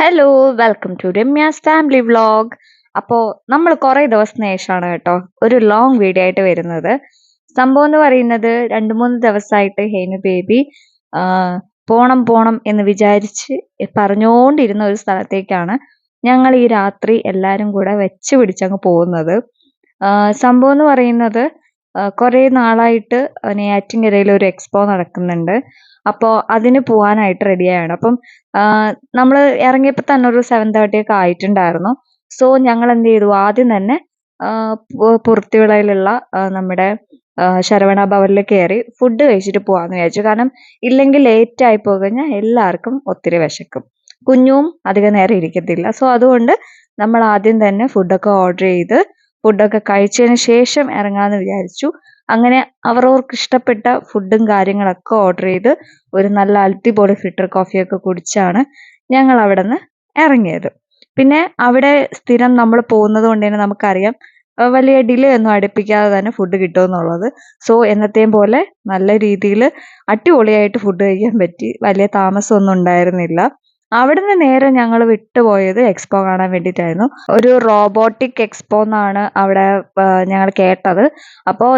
Hello, welcome to Ramya's family vlog. അപ്പോൾ നമ്മൾ കുറേ ദിവസത്തിന് ശേഷമാണ് കേട്ടോ ഒരു ലോങ് വീഡിയോ ആയിട്ട് വരുന്നത്. സംഭവം എന്ന് പറയുന്നത് 2-3 ദിവസമായിട്ട് ഹേനു ബേബി പോണം പോണം എന്ന് വിചാരിച്ച് പറഞ്ഞുകൊണ്ടിരുന്ന ഒരു സ്ഥലത്തേക്കാണ് ഞങ്ങൾ ഈ രാത്രി എല്ലാവരും കൂടെ വെച്ച് പിടിച്ചങ്ങ് പോകുന്നത്. സംഭവം എന്ന് പറയുന്നത് കുറേ നാളായിട്ട് നെയ്യാറ്റിൻകരയിൽ ഒരു എക്സ്പോ നടക്കുന്നുണ്ട്. അപ്പോൾ അതിന് പോകാനായിട്ട് റെഡിയാണ്. അപ്പം നമ്മൾ ഇറങ്ങിയപ്പോൾ തന്നെ ഒരു 7:30 ഒക്കെ ആയിട്ടുണ്ടായിരുന്നു. സോ ഞങ്ങൾ എന്ത് ചെയ്തു, ആദ്യം തന്നെ പുറത്തിവിളയിലുള്ള നമ്മുടെ ശരവണ ഭവനിൽ കയറി ഫുഡ് കഴിച്ചിട്ട് പോകാമെന്ന് വിചാരിച്ചു. കാരണം ഇല്ലെങ്കിൽ ലേറ്റ് ആയി പോകഴിഞ്ഞാൽ എല്ലാവർക്കും ഒത്തിരി വിശക്കും, കുഞ്ഞും അധികം നേരം ഇരിക്കത്തില്ല. സോ അതുകൊണ്ട് നമ്മൾ ആദ്യം തന്നെ ഫുഡൊക്കെ ഓർഡർ ചെയ്ത് ഫുഡൊക്കെ കഴിച്ചതിന് ശേഷം ഇറങ്ങാമെന്ന് വിചാരിച്ചു. അങ്ങനെ അവരവർക്ക് ഇഷ്ടപ്പെട്ട ഫുഡും കാര്യങ്ങളൊക്കെ ഓർഡർ ചെയ്ത് ഒരു നല്ല അടിപൊളി ഫിൽറ്റർ കോഫിയൊക്കെ കുടിച്ചാണ് ഞങ്ങൾ അവിടെ നിന്ന് ഇറങ്ങിയത്. പിന്നെ അവിടെ സ്ഥിരം നമ്മൾ പോകുന്നത് കൊണ്ട് തന്നെ നമുക്കറിയാം വലിയ ഡിലേ ഒന്നും അടുപ്പിക്കാതെ തന്നെ ഫുഡ് കിട്ടുമെന്നുള്ളത്. സോ എന്നത്തെയും പോലെ നല്ല രീതിയിൽ അടിപൊളിയായിട്ട് ഫുഡ് കഴിക്കാൻ പറ്റി. വലിയ താമസമൊന്നും ഉണ്ടായിരുന്നില്ല. അവിടുന്ന് നേരെ ഞങ്ങൾ വിട്ടുപോയത് എക്സ്പോ കാണാൻ വേണ്ടിയിട്ടായിരുന്നു. ഒരു റോബോട്ടിക് എക്സ്പോ എന്നാണ് അവിടെ ഞങ്ങൾ കേട്ടത്. അപ്പോൾ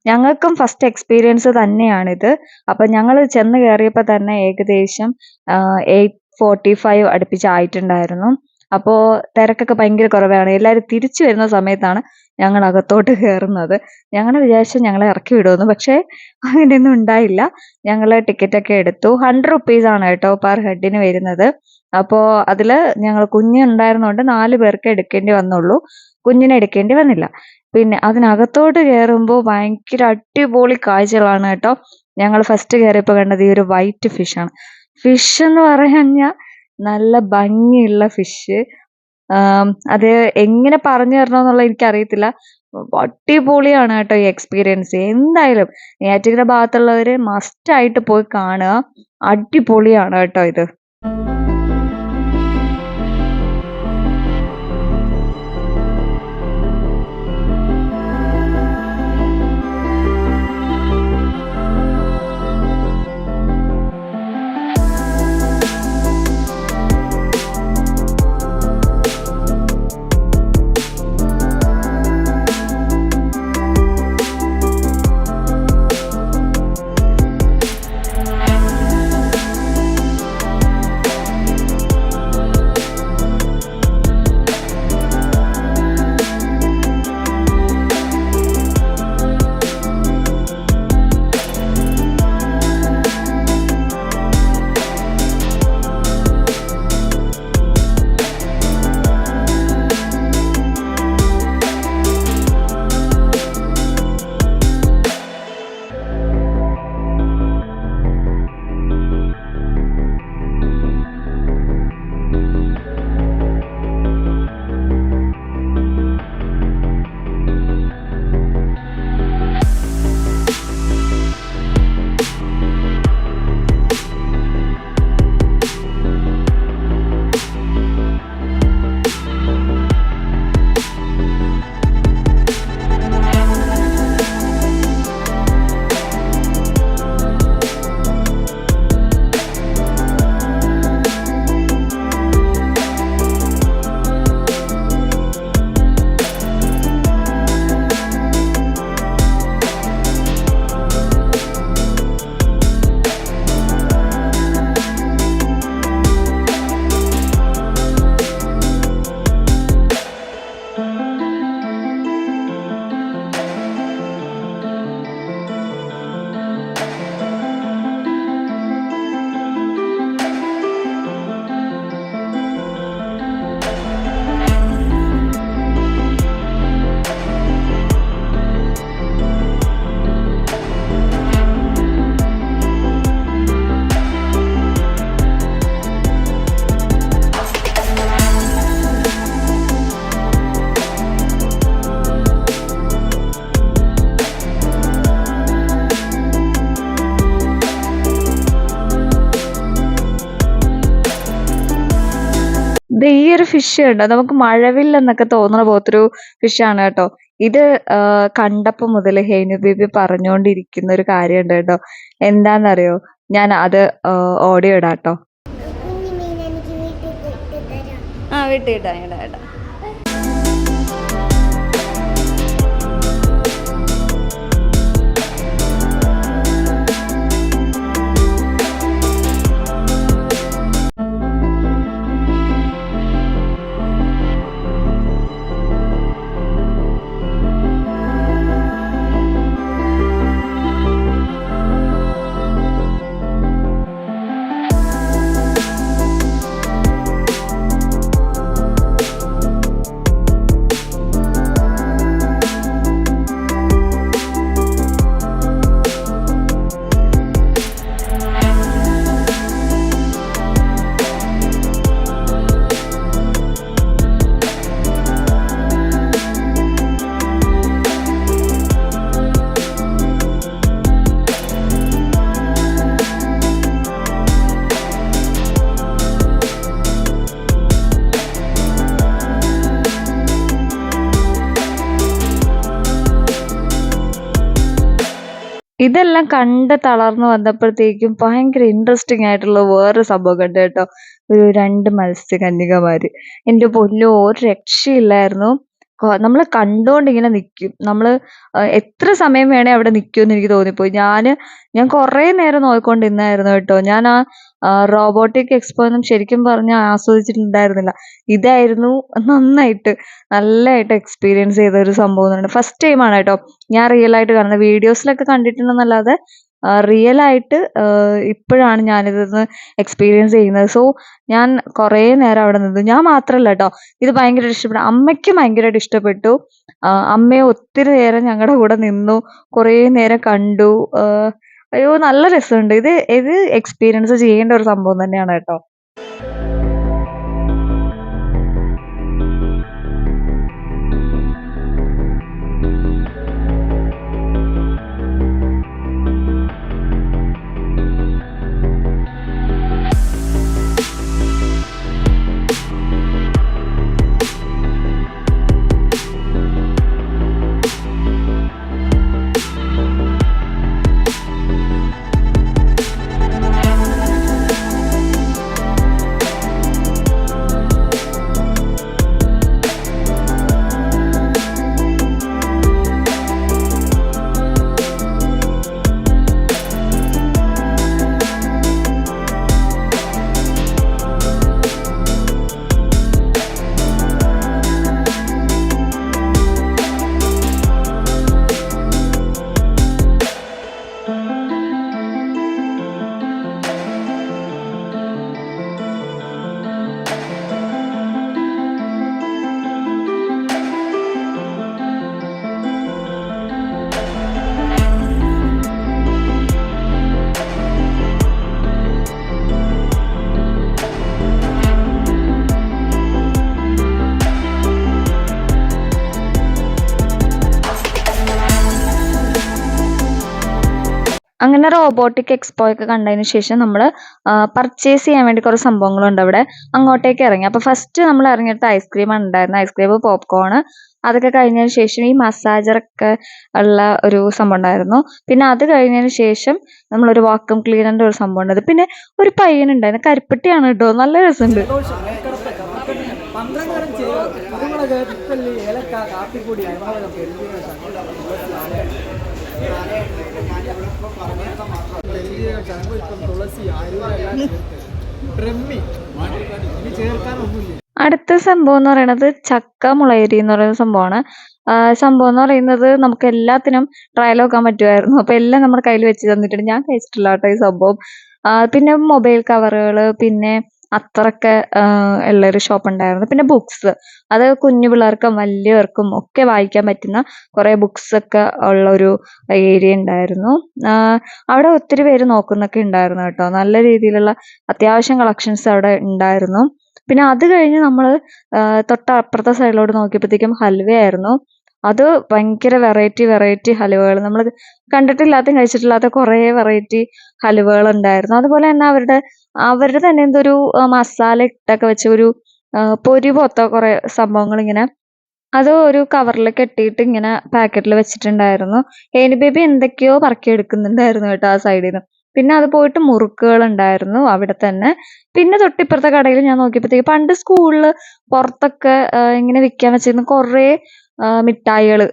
ഞങ്ങൾക്കും ഫസ്റ്റ് എക്സ്പീരിയൻസ് തന്നെയാണിത്. അപ്പോൾ ഞങ്ങൾ ചെന്ന് കയറിയപ്പോൾ തന്നെ ഏകദേശം 8:45 അടുപ്പിച്ചായിട്ടുണ്ടായിരുന്നു. അപ്പോൾ തിരക്കൊക്കെ ഭയങ്കര കുറവാണ്. എല്ലാവരും തിരിച്ചു വരുന്ന സമയത്താണ് ഞങ്ങൾ അകത്തോട്ട് കയറുന്നത്. ഞങ്ങൾ വിചാരിച്ചു ഞങ്ങളെ ഇറക്കി വിടുമെന്ന്, പക്ഷേ അങ്ങനെയൊന്നും ഉണ്ടായില്ല. ഞങ്ങൾ ടിക്കറ്റൊക്കെ എടുത്തു. 100 rupees ആണ് കേട്ടോ പെർ ഹെഡിന് വരുന്നത്. അപ്പോൾ അതിൽ ഞങ്ങൾ കുഞ്ഞുണ്ടായിരുന്നതുകൊണ്ട് 4 പേർക്ക് എടുക്കേണ്ടി വന്നുള്ളൂ, കുഞ്ഞിനെ എടുക്കേണ്ടി വന്നില്ല. പിന്നെ അതിനകത്തോട്ട് കയറുമ്പോൾ ഭയങ്കര അടിപൊളി കാഴ്ചകളാണ് കേട്ടോ. ഞങ്ങൾ ഫസ്റ്റ് കയറിയപ്പോൾ കണ്ടത് ഈ ഒരു വൈറ്റ് ഫിഷാണ്. ഫിഷ് എന്ന് പറഞ്ഞാൽ നല്ല ഭംഗിയുള്ള ഫിഷ്. അത് എങ്ങനെ പറഞ്ഞു തരണമെന്നുള്ളത് എനിക്കറിയത്തില്ല. അടിപൊളിയാണ് കേട്ടോ ഈ എക്സ്പീരിയൻസ്. എന്തായാലും നെയ്യാറ്റിൻകര ഭാഗത്തുള്ളവർ മസ്റ്റായിട്ട് പോയി കാണുക. അടിപൊളിയാണ് കേട്ടോ ഇത്. ഈ ഒരു ഫിഷ് ഉണ്ട്, നമുക്ക് മഴവില്ലെന്നൊക്കെ തോന്നുന്ന പോലത്തൊരു ഫിഷാണ് കേട്ടോ ഇത്. കണ്ടപ്പോ മുതൽ ഹേനു ബേബി പറഞ്ഞുകൊണ്ടിരിക്കുന്ന ഒരു കാര്യമുണ്ട് കേട്ടോ. എന്താന്നറിയോ, ഞാൻ അത് ഓഡിയോ ഇടാട്ടോ. വിട്ടിട്ടാ ഏട്ടാ. ഇതെല്ലാം കണ്ട് തളർന്നു വന്നപ്പോഴത്തേക്കും ഭയങ്കര ഇൻട്രസ്റ്റിംഗ് ആയിട്ടുള്ള വേറൊരു സംഭവം കണ്ടു കേട്ടോ. ഒരു 2 മത്സ്യകന്യകമാര്. എൻ്റെ പൊന്നോ, ഒരു രക്ഷയില്ലായിരുന്നു. നമ്മൾ കണ്ടോണ്ട് ഇങ്ങനെ നിക്കും. നമ്മള് എത്ര സമയം വേണേ അവിടെ നിക്കുമെന്ന് എനിക്ക് തോന്നിപ്പോയി. ഞാൻ കുറേ നേരം നോക്കിക്കൊണ്ടിരുന്നായിരുന്നു കേട്ടോ. ഞാൻ റോബോട്ടിക് എക്സ്പോ ഒന്നും ശരിക്കും പറഞ്ഞാൽ ആസ്വദിച്ചിട്ടുണ്ടായിരുന്നില്ല. ഇതായിരുന്നു നല്ലതായിട്ട് എക്സ്പീരിയൻസ് ചെയ്ത ഒരു സംഭവം. ഫസ്റ്റ് ടൈമാണ് കേട്ടോ ഞാൻ റിയൽ ആയിട്ട് കാണുന്നത്. വീഡിയോസിലൊക്കെ കണ്ടിട്ടുണ്ടെന്നല്ലാതെ റിയൽ ആയിട്ട് ഇപ്പോഴാണ് ഞാനിതൊന്ന് എക്സ്പീരിയൻസ് ചെയ്യുന്നത്. സോ ഞാൻ കുറേ നേരം അവിടെ നിന്നു. ഞാൻ മാത്രമല്ല കേട്ടോ, ഇത് ഭയങ്കരമായിട്ട് ഇഷ്ടപ്പെട്ടു. അമ്മയ്ക്കും ഭയങ്കരമായിട്ട് ഇഷ്ടപ്പെട്ടു. അമ്മയെ ഒത്തിരി നേരം ഞങ്ങളുടെ കൂടെ നിന്നു, കുറേ നേരം കണ്ടു. അയ്യോ, നല്ല രസമുണ്ട്. ഇത് എക്സ്പീരിയൻസ് ചെയ്യേണ്ട ഒരു സംഭവം തന്നെയാണ് കേട്ടോ. അങ്ങനെ റോബോട്ടിക് എക്സ്പോ ഒക്കെ കണ്ടതിന് ശേഷം നമ്മൾ പർച്ചേസ് ചെയ്യാൻ വേണ്ടി കുറേ സംഭവങ്ങളുണ്ട് അവിടെ. അങ്ങോട്ടേക്ക് ഇറങ്ങി. അപ്പോൾ ഫസ്റ്റ് നമ്മൾ ഇറങ്ങിയിട്ട് ഐസ്ക്രീമാണ് ഉണ്ടായിരുന്നത്. ഐസ്ക്രീം, പോപ്കോൺ, അതൊക്കെ കഴിഞ്ഞതിന് ശേഷം ഈ മസാജറൊക്കെ ഉള്ള ഒരു സംഭവം ഉണ്ടായിരുന്നു. പിന്നെ അത് കഴിഞ്ഞതിന് ശേഷം നമ്മളൊരു വാക്വം ക്ലീനറിൻ്റെ ഒരു സംഭവം ഉണ്ടായത്. പിന്നെ ഒരു പയ്യനുണ്ടായിരുന്നു, കരിപ്പെട്ടിയാണ് കേട്ടോ, നല്ല രസമുണ്ട്. അടുത്ത സംഭവം എന്ന് പറയുന്നത് ചക്ക മുളയരി എന്ന് പറയുന്ന സംഭവമാണ്. സംഭവം എന്ന് പറയുന്നത് നമുക്ക് എല്ലാത്തിനും ട്രയൽ നോക്കാൻ പറ്റുമായിരുന്നു. അപ്പോൾ എല്ലാം നമ്മുടെ കയ്യിൽ വെച്ച് തന്നിട്ടുണ്ട്. ഞാൻ കഴിച്ചിട്ടില്ല കേട്ടോ ഈ സംഭവം. പിന്നെ മൊബൈൽ കവറുകൾ, പിന്നെ അത്രയൊക്കെ ഉള്ളൊരു ഷോപ്പ് ഉണ്ടായിരുന്നു. പിന്നെ ബുക്സ്, അത് കുഞ്ഞു പിള്ളേർക്കും വലിയവർക്കും ഒക്കെ വായിക്കാൻ പറ്റുന്ന കുറേ ബുക്സ് ഒക്കെ ഉള്ള ഒരു ഏരിയ ഉണ്ടായിരുന്നു. അവിടെ ഒത്തിരി പേര് നോക്കുന്നൊക്കെ ഉണ്ടായിരുന്നു കേട്ടോ. നല്ല രീതിയിലുള്ള അത്യാവശ്യം കളക്ഷൻസ് അവിടെ ഉണ്ടായിരുന്നു. പിന്നെ അത് കഴിഞ്ഞ് നമ്മൾ തൊട്ടപ്പുറത്തെ സൈഡിലോട്ട് നോക്കിയപ്പോഴത്തേക്കും ഹൽവയായിരുന്നു. അത് ഭയങ്കര വെറൈറ്റി ഹലുവകൾ, നമ്മൾ കണ്ടിട്ടില്ലാത്തതും കഴിച്ചിട്ടില്ലാത്ത കുറേ വെറൈറ്റി ഹലുവകൾ ഉണ്ടായിരുന്നു. അതുപോലെ തന്നെ അവരുടെ തന്നെ എന്തൊരു മസാല ഇട്ടൊക്കെ വെച്ച ഒരു പൊരി പോലത്തെ കുറേ സംഭവങ്ങൾ ഇങ്ങനെ, അത് ഒരു കവറിൽ കെട്ടിയിട്ട് ഇങ്ങനെ പാക്കറ്റിൽ വെച്ചിട്ടുണ്ടായിരുന്നു. ഏനി ബേബി എന്തൊക്കെയോ പറക്കി എടുക്കുന്നുണ്ടായിരുന്നു കേട്ടോ ആ സൈഡിൽ നിന്ന്. പിന്നെ അത് പോയിട്ട് മുറുക്കുകളുണ്ടായിരുന്നു അവിടെ തന്നെ. പിന്നെ തൊട്ടിപ്പുറത്തെ കടയിൽ ഞാൻ നോക്കിയപ്പോഴത്തേക്ക് പണ്ട് സ്കൂളിൽ പുറത്തൊക്കെ ഇങ്ങനെ വിൽക്കാൻ വെച്ചിരുന്ന കുറേ മിഠായികള്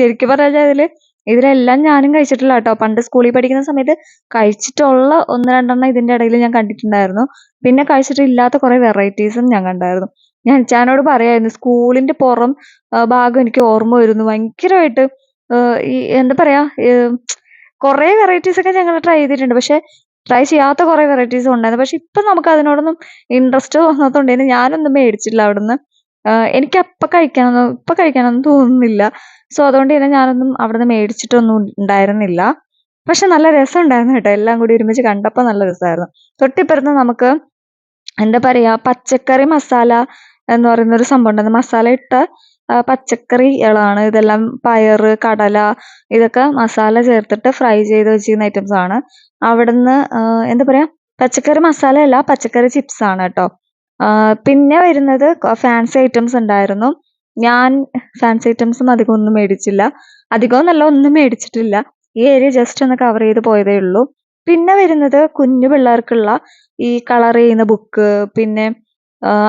ശരിക്കും പറഞ്ഞാൽ ഇതിലെല്ലാം ഞാനും കഴിച്ചിട്ടില്ല കേട്ടോ. പണ്ട് സ്കൂളിൽ പഠിക്കുന്ന സമയത്ത് കഴിച്ചിട്ടുള്ള 1-2 ഇതിന്റെ ഇടയിൽ ഞാൻ കണ്ടിട്ടുണ്ടായിരുന്നു. പിന്നെ കഴിച്ചിട്ടില്ലാത്ത കുറെ വെറൈറ്റീസും ഞാൻ കണ്ടായിരുന്നു. ഞാൻ ഇച്ചാനോട് പറയായിരുന്നു സ്കൂളിന്റെ പുറം ഭാഗം എനിക്ക് ഓർമ്മ വരുന്നു ഭയങ്കരമായിട്ട്. ഈ എന്താ പറയാ, കുറെ വെറൈറ്റീസ് ഒക്കെ ഞങ്ങൾ ട്രൈ ചെയ്തിട്ടുണ്ട്. പക്ഷെ ട്രൈ ചെയ്യാത്ത കുറെ വെറൈറ്റീസും ഉണ്ടായിരുന്നു. പക്ഷെ ഇപ്പൊ നമുക്ക് അതിനോടൊന്നും ഇൻട്രസ്റ്റ് തോന്നാത്തോണ്ട് ഞാനൊന്നും മേടിച്ചില്ല അവിടുന്ന്. എനിക്ക് ഇപ്പൊ കഴിക്കാനൊന്നും തോന്നുന്നില്ല. സോ അതുകൊണ്ട് തന്നെ ഞാനൊന്നും അവിടുന്ന് മേടിച്ചിട്ടൊന്നും ഉണ്ടായിരുന്നില്ല. പക്ഷെ നല്ല രസം ഉണ്ടായിരുന്നു കേട്ടോ. എല്ലാം കൂടി ഒരുമിച്ച് കണ്ടപ്പോൾ നല്ല രസമായിരുന്നു. തൊട്ടിപ്പുറത്ത് നമുക്ക് എന്താ പറയാ, പച്ചക്കറി മസാല എന്ന് പറയുന്ന ഒരു സംഭവം ഉണ്ടായിരുന്നു. മസാല ഇട്ട പച്ചക്കറികളാണ് ഇതെല്ലാം. പയറ്, കടല, ഇതൊക്കെ മസാല ചേർത്തിട്ട് ഫ്രൈ ചെയ്ത് വെച്ചിരുന്ന ഐറ്റംസ് ആണ്. അവിടുന്ന് എന്താ പറയാ, പച്ചക്കറി മസാല അല്ല, പച്ചക്കറി ചിപ്സ് ആണ് കേട്ടോ. പിന്നെ വരുന്നത് ഫാൻസി ഐറ്റംസ് ഉണ്ടായിരുന്നു. ഞാൻ ഫാൻസി ഐറ്റംസും അധികം ഒന്നും മേടിച്ചില്ല. അധികം എന്നല്ല, ഒന്നും മേടിച്ചിട്ടില്ല. ഈ ഏരിയ ജസ്റ്റ് ഒന്ന് കവർ ചെയ്ത് പോയതേ ഉള്ളൂ. പിന്നെ വരുന്നത് കുഞ്ഞു പിള്ളേർക്കുള്ള ഈ കളർ ചെയ്യുന്ന ബുക്ക്, പിന്നെ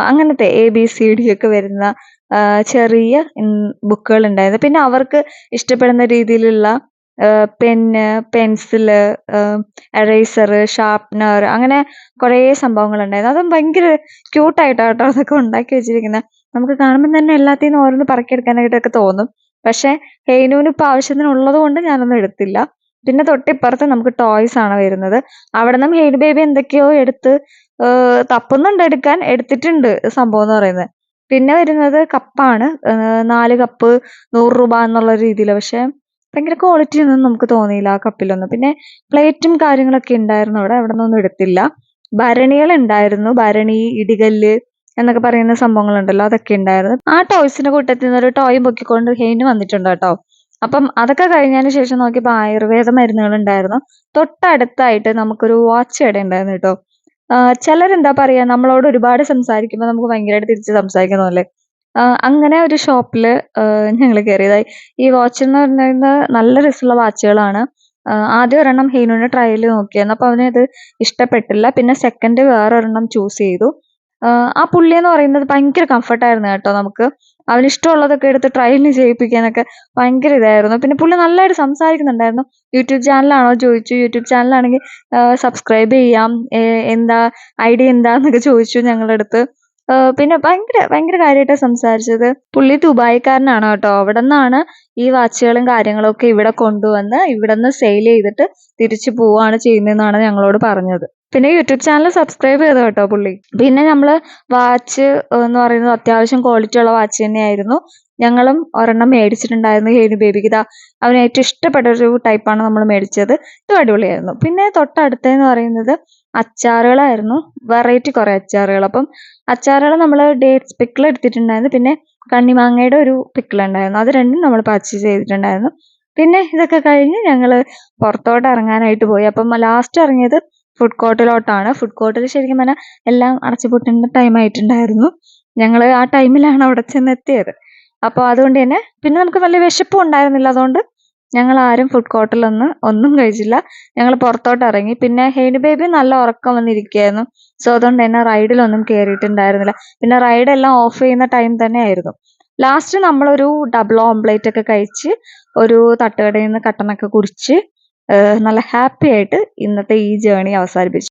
അങ്ങനത്തെ ABCD ഒക്കെ വരുന്ന ചെറിയ ബുക്കുകൾ ഉണ്ടായിരുന്നു. പിന്നെ അവർക്ക് ഇഷ്ടപ്പെടുന്ന രീതിയിലുള്ള പെന്ന്, പെൻസില്, എറേസർ, ഷാർപ്നർ, അങ്ങനെ കുറേ സംഭവങ്ങൾ ഉണ്ടായിരുന്നു. അതും ഭയങ്കര ക്യൂട്ടായിട്ടാണ് കേട്ടോ അതൊക്കെ ഉണ്ടാക്കി വെച്ചിരിക്കുന്നത്. നമുക്ക് കാണുമ്പോൾ തന്നെ എല്ലാത്തിൽ നിന്നും ഓരോന്ന് പറക്കിയെടുക്കാനായിട്ടൊക്കെ തോന്നും. പക്ഷെ ഹെയ്നൂന് ഇപ്പൊ ആവശ്യത്തിനുള്ളത് കൊണ്ട് ഞാനൊന്നും എടുത്തില്ല. പിന്നെ തൊട്ടിപ്പുറത്ത് നമുക്ക് ടോയ്സ് ആണ് വരുന്നത്. അവിടെ നിന്നും ഹെയ്നു ബേബി എന്തൊക്കെയോ എടുത്ത് തപ്പുന്നുണ്ട് എടുക്കാൻ. എടുത്തിട്ടുണ്ട് സംഭവം എന്ന് പറയുന്നത്. പിന്നെ വരുന്നത് കപ്പാണ്. 4 കപ്പ് 100 രൂപ എന്നുള്ള രീതിയിൽ. പക്ഷെ ഭയങ്കര ക്വാളിറ്റി ഒന്നും നമുക്ക് തോന്നിയില്ല ആ കപ്പിലൊന്നും. പിന്നെ പ്ലേറ്റും കാര്യങ്ങളൊക്കെ ഉണ്ടായിരുന്നു അവിടെ. അവിടെ നിന്നൊന്നും എടുത്തില്ല. ഭരണികൾ ഉണ്ടായിരുന്നു. ഭരണി, ഇടികല്ല് എന്നൊക്കെ പറയുന്ന സംഭവങ്ങളുണ്ടല്ലോ, അതൊക്കെ ഉണ്ടായിരുന്നു. ആ ടോയ്സിന്റെ കൂട്ടത്തിൽ നിന്ന് ഒരു ടോയ് പൊക്കിക്കൊണ്ട് ഹെയ്ന് വന്നിട്ടുണ്ട് കേട്ടോ. അപ്പം അതൊക്കെ കഴിഞ്ഞതിന് ശേഷം നോക്കിയപ്പോൾ ആയുർവേദ മരുന്നുകൾ ഉണ്ടായിരുന്നു. തൊട്ടടുത്തായിട്ട് നമുക്കൊരു വാച്ച് കട ഉണ്ടായിരുന്നു കേട്ടോ. ചിലരെന്താ പറയാ, നമ്മളോട് ഒരുപാട് സംസാരിക്കുമ്പോൾ നമുക്ക് ഭയങ്കരമായിട്ട് തിരിച്ച് സംസാരിക്കുന്ന പോലെ. അങ്ങനെ ഒരു ഷോപ്പില് ഞങ്ങൾ കയറിയതായി. ഈ വാച്ച് എന്ന് പറയുന്നത് നല്ല രസമുള്ള വാച്ചുകളാണ്. ആദ്യം ഒരെണ്ണം ഹെയ്നുവിന് ട്രയൽ നോക്കിയായിരുന്നു. അപ്പൊ അവനത് ഇഷ്ടപ്പെട്ടില്ല. പിന്നെ സെക്കൻഡ് വേറൊരെണ്ണം ചൂസ് ചെയ്തു. ആ പുള്ളി എന്ന് പറയുന്നത് ഭയങ്കര കംഫർട്ടായിരുന്നു കേട്ടോ. നമുക്ക് അവന് ഇഷ്ടമുള്ളതൊക്കെ എടുത്ത് ട്രയലിന് ചെയ്യിപ്പിക്കാനൊക്കെ ഭയങ്കര ഇതായിരുന്നു. പിന്നെ പുള്ളി നല്ലതായിട്ട് സംസാരിക്കുന്നുണ്ടായിരുന്നു. യൂട്യൂബ് ചാനലാണോ ചോദിച്ചു. യൂട്യൂബ് ചാനലാണെങ്കിൽ സബ്സ്ക്രൈബ് ചെയ്യാം, എന്താ ഐഡിയ എന്താന്നൊക്കെ ചോദിച്ചു ഞങ്ങളുടെ അടുത്ത്. പിന്നെ ഭയങ്കര ഭയങ്കര കാര്യമായിട്ടാണ് സംസാരിച്ചത്. പുള്ളി ദുബായിക്കാരനാണ് കേട്ടോ. അവിടെ നിന്നാണ് ഈ വാച്ചുകളും കാര്യങ്ങളും ഒക്കെ ഇവിടെ കൊണ്ടുവന്ന് ഇവിടെ നിന്ന് സെയിൽ ചെയ്തിട്ട് തിരിച്ചു പോവുകയാണ് ചെയ്യുന്നതെന്നാണ് ഞങ്ങളോട് പറഞ്ഞത്. പിന്നെ യൂട്യൂബ് ചാനൽ സബ്സ്ക്രൈബ് ചെയ്തു കേട്ടോ പുള്ളി. പിന്നെ നമ്മള് വാച്ച് എന്ന് പറയുന്നത് അത്യാവശ്യം ക്വാളിറ്റി ഉള്ള വാച്ച് തന്നെയായിരുന്നു. ഞങ്ങളും ഒരെണ്ണം മേടിച്ചിട്ടുണ്ടായിരുന്നു ഹെയ്നു ബേബിക്ക്. ഇതാ അവന് ഏറ്റവും ഇഷ്ടപ്പെട്ട ഒരു ടൈപ്പാണ് നമ്മൾ മേടിച്ചത്. ഇത് അടിപൊളിയായിരുന്നു. പിന്നെ തൊട്ടടുത്തെന്ന് പറയുന്നത് അച്ചാറുകളായിരുന്നു. വെറൈറ്റി കുറെ അച്ചാറുകൾ. അപ്പം അച്ചാറുകൾ നമ്മൾ ഡേറ്റ്സ് പിക്കിൾ എടുത്തിട്ടുണ്ടായിരുന്നു. പിന്നെ കണ്ണിമാങ്ങയുടെ ഒരു പിക്കിൾ ഉണ്ടായിരുന്നു. അത് രണ്ടും നമ്മൾ പർച്ചേസ് ചെയ്തിട്ടുണ്ടായിരുന്നു. പിന്നെ ഇതൊക്കെ കഴിഞ്ഞ് ഞങ്ങൾ പുറത്തോട്ട് ഇറങ്ങാനായിട്ട് പോയി. അപ്പം ലാസ്റ്റ് ഇറങ്ങിയത് ഫുഡ് കോർട്ടിലോട്ടാണ്. ഫുഡ് കോർട്ടിൽ ശരിക്കും പറഞ്ഞാൽ എല്ലാം അടച്ചുപൂട്ടേണ്ട ടൈം ആയിട്ടുണ്ടായിരുന്നു. ഞങ്ങൾ ആ ടൈമിലാണ് അവിടെ ചെന്നെത്തിയത്. അപ്പോൾ അതുകൊണ്ട് തന്നെ പിന്നെ നമുക്ക് വലിയ വിശപ്പും ഉണ്ടായിരുന്നില്ല. അതുകൊണ്ട് ഞങ്ങൾ ആരും ഫുഡ് കോർട്ടിലൊന്നും ഒന്നും കഴിച്ചില്ല. ഞങ്ങൾ പുറത്തോട്ട് ഇറങ്ങി. പിന്നെ ഹെയ്നു ബേബി നല്ല ഉറക്കം വന്നിരിക്കുകയായിരുന്നു. സോ അതുകൊണ്ട് തന്നെ റൈഡിലൊന്നും കയറിയിട്ടുണ്ടായിരുന്നില്ല. പിന്നെ റൈഡ് എല്ലാം ഓഫ് ചെയ്യുന്ന ടൈം തന്നെ ആയിരുന്നു. ലാസ്റ്റ് നമ്മളൊരു ഡബിൾ ഓംപ്ലേറ്റ് ഒക്കെ കഴിച്ച് ഒരു തട്ടുകടയിൽ നിന്ന് കട്ടനൊക്കെ കുടിച്ച് നല്ല ഹാപ്പി ആയിട്ട് ഇന്നത്തെ ഈ ജേർണി അവസാനിപ്പിച്ചു.